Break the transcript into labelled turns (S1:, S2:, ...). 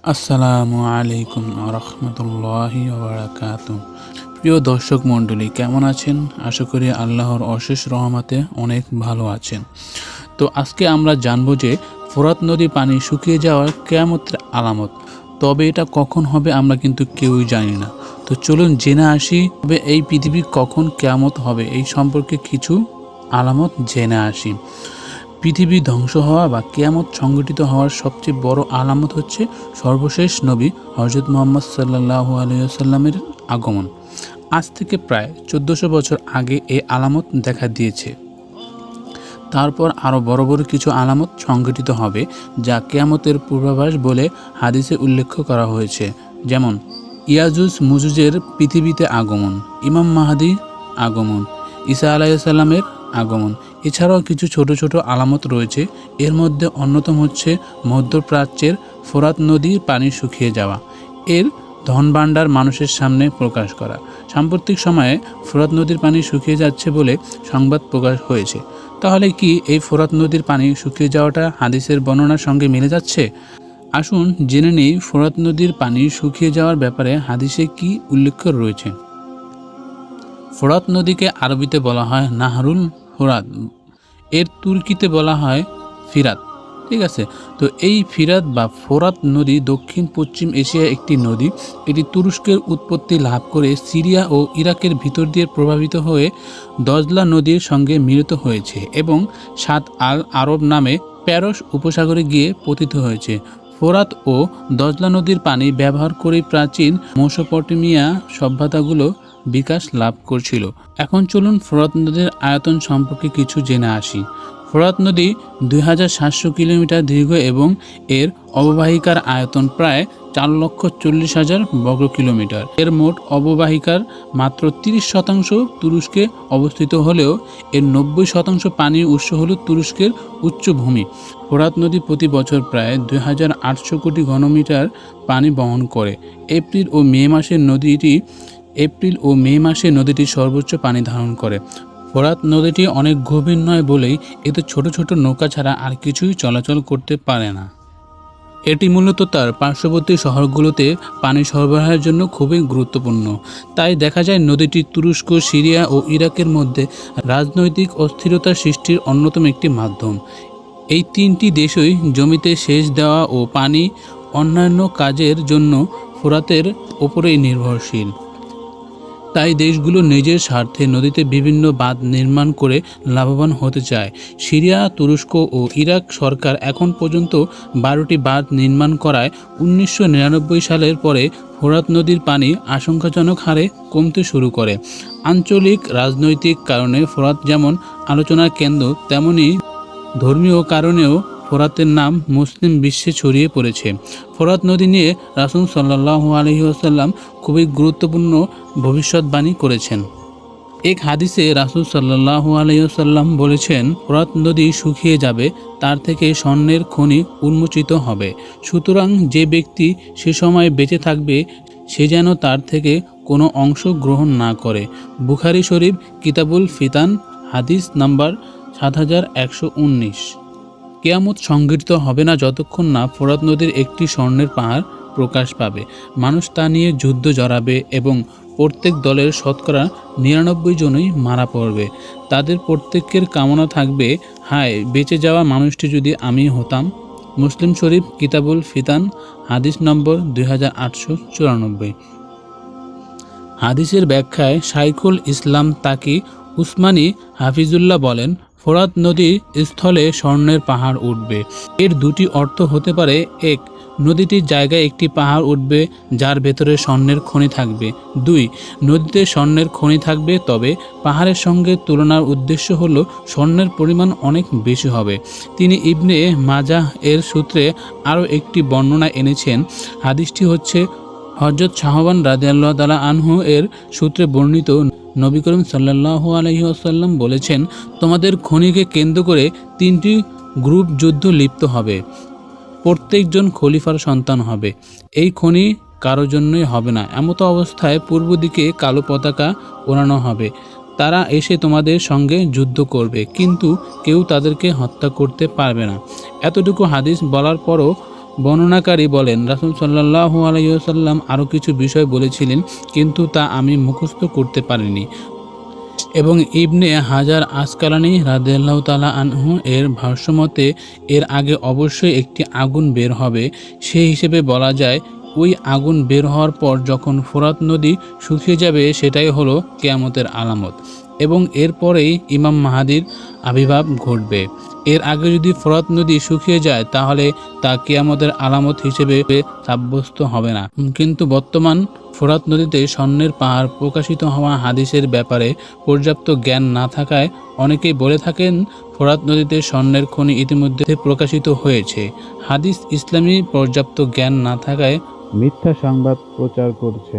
S1: আসসালামু আলাইকুম রহমতুল্লাহি ওবারাকাতুহ। প্রিয় দর্শক মণ্ডলী, কেমন আছেন? আশা করি আল্লাহর অশেষ রহমতে অনেক ভালো আছেন। তো আজকে আমরা জানবো যে ফোরাত নদী পানি শুকিয়ে যাওয়ার কিয়ামতের আলামত। তবে এটা কখন হবে আমরা কিন্তু কেউই জানি না। তো চলুন জেনে আসি, তবে এই পৃথিবী কখন কিয়ামত হবে এই সম্পর্কে কিছু আলামত জেনে আসি। পৃথিবী ধ্বংস হওয়া বা কিয়ামত সংঘটিত হওয়ার সবচেয়ে বড় আলামত হচ্ছে সর্বশেষ নবী হযরত মুহাম্মদ সাল্লাল্লাহু আলাইহি ওয়াসাল্লামের আগমন। আজ থেকে প্রায় 1400 বছর আগে এই আলামত দেখা দিয়েছে। তারপর আরও বড় বড় কিছু আলামত সংঘটিত হবে, যা কিয়ামতের পূর্বাভাস বলে হাদিসে উল্লেখ করা হয়েছে। যেমন ইয়াজুজ মুজুজের পৃথিবীতে আগমন, ইমাম মাহদী আগমন, ঈসা আলাইহিস সালামের আগমন। এছাড়াও কিছু ছোট ছোট আলামত রয়েছে। এর মধ্যে অন্যতম হচ্ছে মধ্যপ্রাচ্যের ফোরাত নদীর পানি শুকিয়ে যাওয়া, এর ধনভাণ্ডার মানুষের সামনে প্রকাশ করা। সাম্প্রতিক সময়ে ফোরাত নদীর পানি শুকিয়ে যাচ্ছে বলে সংবাদ প্রকাশ হয়েছে। তাহলে কি এই ফোরাত নদীর পানি শুকিয়ে যাওয়াটা হাদিসের বর্ণনার সঙ্গে মিলে যাচ্ছে? আসুন জেনে নেই ফোরাত নদীর পানি শুকিয়ে যাওয়ার ব্যাপারে হাদিসে কি উল্লেখ রয়েছে। ফোরাত নদীকে আরবিতে বলা হয় নাহরুল ফোরাত, এর তুর্কিতে বলা হয় ফিরাত। ঠিক আছে, তো এই ফিরাত বা ফোরাত নদী দক্ষিণ পশ্চিম এশিয়ার একটি নদী। এটি তুরস্কের উৎপত্তি লাভ করে সিরিয়া ও ইরাকের ভিতর দিয়ে প্রভাবিত হয়ে দজলা নদীর সঙ্গে মিলিত হয়েছে এবং সাত আল আরব নামে প্যারস উপসাগরে গিয়ে পতিত হয়েছে। ফোরাত ও দজলা নদীর পানি ব্যবহার করে প্রাচীন মেসোপটেমিয়া সভ্যতাগুলো বিকাশ লাভ করছিল। এখন চলুন ফোরাত নদীর আয়তন সম্পর্কে কিছু জেনে আসি। ফোরাত নদী 2700 কিলোমিটার দীর্ঘ এবং এর অববাহিকার আয়তন প্রায় 4,40,000 বর্গ কিলোমিটার। এর মোট অববাহিকার মাত্র 30% তুরস্কে অবস্থিত হলেও এর 90% পানির উৎস হল তুরস্কের উচ্চভূমি। ফোরাত নদী প্রতি বছর প্রায় 2800 কোটি ঘনমিটার পানি বহন করে। এপ্রিল ও মে মাসে নদীটি সর্বোচ্চ পানি ধারণ করে। ফোরাত নদীটি অনেক গভীর নয় বলেই এতে ছোট ছোট নৌকা ছাড়া আর কিছুই চলাচল করতে পারে না। এটি মূলত তার পার্শ্ববর্তী শহরগুলোতে পানি সরবরাহের জন্য খুবই গুরুত্বপূর্ণ। তাই দেখা যায় নদীটি তুরস্ক, সিরিয়া ও ইরাকের মধ্যে রাজনৈতিক অস্থিরতা সৃষ্টির অন্যতম একটি মাধ্যম। এই তিনটি দেশই জমিতে সেচ দেওয়া ও পানি অন্যান্য কাজের জন্য ফোরাতের ওপরেই নির্ভরশীল। তাই দেশগুলো নিজের স্বার্থে নদীতে বিভিন্ন বাঁধ নির্মাণ করে লাভবান হতে চায়। সিরিয়া, তুরস্ক ও ইরাক সরকার এখন পর্যন্ত 12টি বাঁধ নির্মাণ করায় 1999 সালের পরে ফোরাত নদীর পানি আশঙ্কাজনক হারে কমতে শুরু করে। আঞ্চলিক রাজনৈতিক কারণে ফোরাত যেমন আলোচনার কেন্দ্র, তেমনি ধর্মীয় কারণেও ফোরাতের নাম মুসলিম বিশ্বে ছড়িয়ে পড়েছে। ফোরাত নদী নিয়ে রাসূল সাল্লাল্লাহু আলাইহি ওয়াসাল্লাম খুবই গুরুত্বপূর্ণ ভবিষ্যৎবাণী করেছেন। এক হাদিসে রাসূল সাল্লাল্লাহু আলাইহি ওয়াসাল্লাম বলেছেন, ফোরাত নদী শুকিয়ে যাবে, তার থেকে স্বর্ণের খনি উন্মোচিত হবে। সুতরাং যে ব্যক্তি সে সময় বেঁচে থাকবে সে যেন তার থেকে কোনো অংশ গ্রহণ না করে। বুখারী শরীফ কিতাবুল ফিতান, হাদিস নাম্বার 7119। কিয়ামত সংঘটিত হবে না যতক্ষণ না ফোরাত নদীর একটি স্বর্ণের পাহাড় প্রকাশ পাবে। মানুষ তা নিয়ে যুদ্ধ জড়াবে এবং প্রত্যেক দলের শতকরা 99 জনই মারা পড়বে। তাদের প্রত্যেকের কামনা থাকবে, হায় বেঁচে যাওয়া মানুষটি যদি আমি হতাম। মুসলিম শরীফ কিতাবুল ফিতান, হাদিস নম্বর 2894। হাদিসের ব্যাখ্যায় শাইখুল ইসলাম তাকি উসমানী হাফিজুল্লাহ বলেন, ফোরাত নদীর স্থলে স্বর্ণের পাহাড় উঠবে। এর দুটি অর্থ হতে পারে, এক, নদীটির জায়গায় একটি পাহাড় উঠবে যার ভেতরে স্বর্ণের খনি থাকবে। 2, নদীতে স্বর্ণের খনি থাকবে, তবে পাহাড়ের সঙ্গে তুলনার উদ্দেশ্য হলো স্বর্ণের পরিমাণ অনেক বেশি হবে। তিনি ইবনে মাজাহ এর সূত্রে আরও একটি বর্ণনা এনেছেন। হাদিসটি হচ্ছে হযরত শাহবান রাদিয়াল্লাহু তাআলা আনহু এর সূত্রে বর্ণিত। নবী করিম সাল্লাল্লাহু আলাইহি ওয়াসাল্লাম বলেছেন, তোমাদের খনিকে কেন্দ্র করে 3টি গ্রুপ যুদ্ধ লিপ্ত হবে। প্রত্যেকজন খলিফার সন্তান হবে। এই খনি কারো জন্যই হবে না। এমতো অবস্থায় পূর্ব দিকে কালো পতাকা ওড়ানো হবে। তারা এসে তোমাদের সঙ্গে যুদ্ধ করবে, কিন্তু কেউ তাদেরকে হত্যা করতে পারবে না। এতটুকু হাদিস বলার পরও বর্ণনাকারী বলেন, রাসূল সাল্লাল্লাহু আলাইহি ওয়াসাল্লাম আরও কিছু বিষয় বলেছিলেন, কিন্তু তা আমি মুখস্থ করতে পারিনি। এবং ইবনে হাজার আসকালানি রাদিয়াল্লাহু তাআলা আনহু এর ভাষ্যমতে এর আগে অবশ্যই একটি আগুন বের হবে। সেই হিসেবে বলা যায় ওই আগুন বের হওয়ার পর যখন ফোরাত নদী শুকিয়ে যাবে সেটাই হলো কিয়ামতের আলামত, এবং এরপরেই ইমাম মাহাদির আবির্ভাব ঘটবে। এর আগে যদি ফোরাত নদী শুকিয়ে যায় তাহলে তা কিয়ামতের আলামত হিসেবে সাব্যস্ত হবে না। কিন্তু বর্তমান ফোরাত নদীতে স্বর্ণের পাহাড় প্রকাশিত হওয়া হাদিসের ব্যাপারে পর্যাপ্ত জ্ঞান না থাকায় অনেকেই বলে থাকেন ফোরাত নদীতে স্বর্ণের খনি ইতিমধ্যে প্রকাশিত হয়েছে। হাদিস ইসলামী পর্যাপ্ত জ্ঞান না থাকায় মিথ্যা সংবাদ প্রচার করছে।